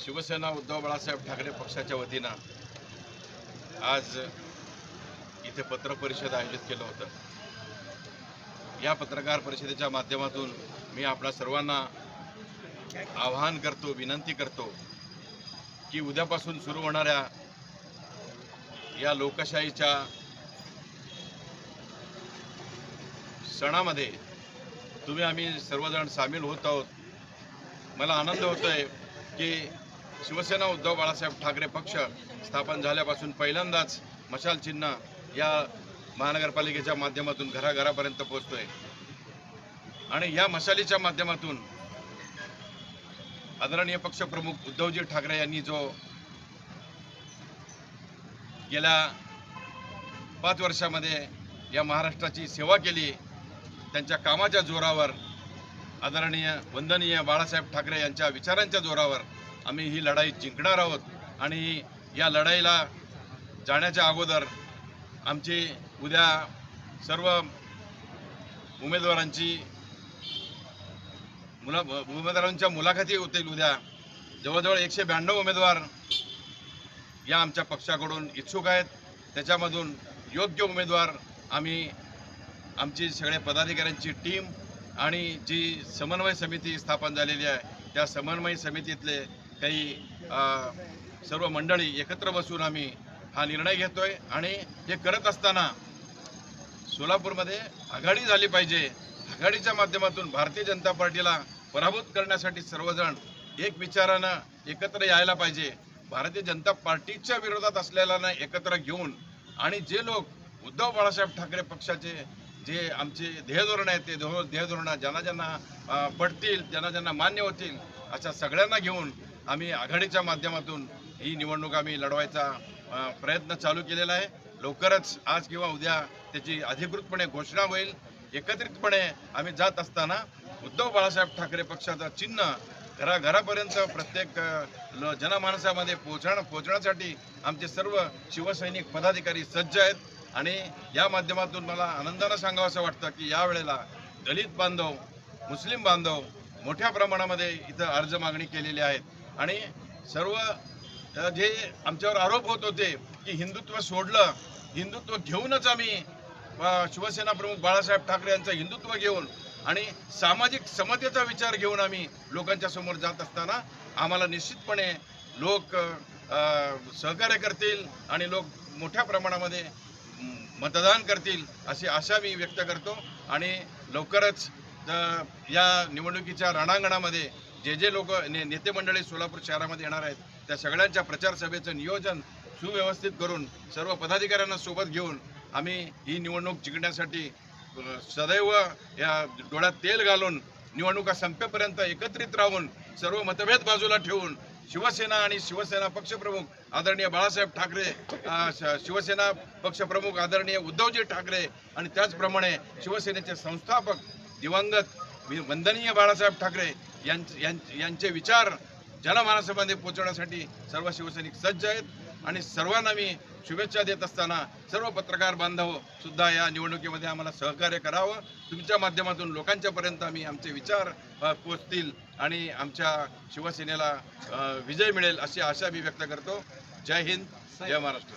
शिवसेना उद्धव बाळासाहेब ठाकरे पक्षाच्या वतीनं आज इथे पत्रकार परिषद आयोजित केलं होतं। या पत्रकार परिषदेच्या माध्यमातून मी आपल्या सर्वांना आवाहन करतो, विनंती करतो की उद्यापासून सुरू होणाऱ्या या लोकशाहीच्या सणामध्ये तुम्ही आम्ही सर्वजण सामील होत आहोत। मला आनंद होतोय की शिवसेना उद्धव बाळासाहेब ठाकरे पक्ष स्थापन झाल्यापासून पहिल्यांदाच मशाल चिन्ह या महानगरपालिकेच्या माध्यमातून घराघरापर्यंत पोहोचतोय आणि या मशालीच्या माध्यमातून आदरणीय पक्षप्रमुख उद्धवजी ठाकरे यांनी जो गेल्या 5 वर्षामध्ये या महाराष्ट्राची सेवा केली, त्यांच्या कामाच्या जोरावर आदरणीय वंदनीय बाळासाहेब ठाकरे यांच्या विचारांच्या जोरावर आम्ही ही लढाई जिंकणार आहोत। आणि या लढाईला जाण्याच्या अगोदर आमची उद्या सर्व उमेदवारांच्या मुलाखती होतील। उद्या जवळजवळ 192 उमेदवार या आमच्या पक्षाकडून इच्छुक आहेत। त्याच्यामधून योग्य उमेदवार आम्ही आमची सगळ्या पदाधिकाऱ्यांची टीम आणि जी समन्वय समिती स्थापन झालेली आहे त्या समन्वय समितीतले काही सर्व मंडळी एकत्र बसून आम्ही हा निर्णय घेतोय। आणि हे करत असताना सोलापूरमध्ये आघाडी झाली पाहिजे। आघाडीच्या माध्यमातून भारतीय जनता पार्टीला पराभूत करण्यासाठी सर्वजण एक विचारानं एकत्र यायला पाहिजे। भारतीय जनता पार्टीच्या विरोधात असलेल्यांना एकत्र घेऊन आणि जे लोक उद्धव बाळासाहेब ठाकरे पक्षाचे जे आमचे ध्येयधोरण आहेत ते ध्येयधोरण ज्यांना पडतील, ज्यांना मान्य होतील अशा सगळ्यांना घेऊन आम्ही आघाडीच्या माध्यमातून ही निवडणूक आम्ही लढवायचा प्रयत्न चालू केलेला आहे। लवकरच आज किंवा उद्या त्याची अधिकृतपणे घोषणा होईल। एकत्रितपणे आम्ही जात असताना उद्धव बाळासाहेब ठाकरे पक्षाचं चिन्ह घराघरापर्यंत प्रत्येक जनमानसामध्ये पोहोचण्यासाठी आमचे सर्व शिवसैनिक पदाधिकारी सज्ज आहेत। आणि या माध्यमातून मला आनंदानं सांगावं असं वाटतं की यावेळेला दलित बांधव, मुस्लिम बांधव मोठ्या प्रमाणामध्ये इथं अर्ज मागणी केलेली आहेत। आणि सर्व जे आमच्यावर आरोप होत होते की हिंदुत्व सोडलं, हिंदुत्व घेऊनच आम्ही शिवसेना प्रमुख बाळासाहेब ठाकरे यांचं हिंदुत्व घेऊन आणि सामाजिक समतेचा विचार घेऊन आम्ही लोकांच्या समोर जात असताना आम्हाला निश्चितपणे लोक सहकार्य करतील आणि लोक मोठ्या प्रमाणामध्ये मतदान करतील अशी आशा मी व्यक्त करतो। आणि लवकरच या निवडणुकीच्या रणांगणामध्ये जे लोक नेते मंडळी सोलापूर शहरामध्ये येणार आहेत त्या सगळ्यांच्या प्रचार सभेचं नियोजन सुव्यवस्थित करून सर्व पदाधिकाऱ्यांना सोबत घेऊन आम्ही ही निवडणूक जिंकण्यासाठी सदैव या डोळ्यात तेल घालून निवडणुका संपेपर्यंत एकत्रित राहून सर्व मतभेद बाजूला ठेवून शिवसेना आणि शिवसेना पक्षप्रमुख आदरणीय बाळासाहेब ठाकरे, शिवसेना पक्षप्रमुख आदरणीय उद्धवजी ठाकरे आणि त्याचप्रमाणे शिवसेनेचे संस्थापक दिवंगत वंदनीय बाळासाहेब ठाकरे यांचे विचार जनमानसामध्ये पोहोचवण्यासाठी सर्व शिवसैनिक सज्ज आहेत। आणि सर्वांना मी शुभेच्छा देत असताना सर्व पत्रकार बांधव सुद्धा या निवडणुकीमध्ये आम्हाला सहकार्य करावं। तुमच्या माध्यमातून लोकांच्यापर्यंत आम्ही आमचे विचार पोहोचतील आणि आमच्या शिवसेनेला विजय मिळेल अशी आशा मी व्यक्त करतो। जय हिंद, जय महाराष्ट्र।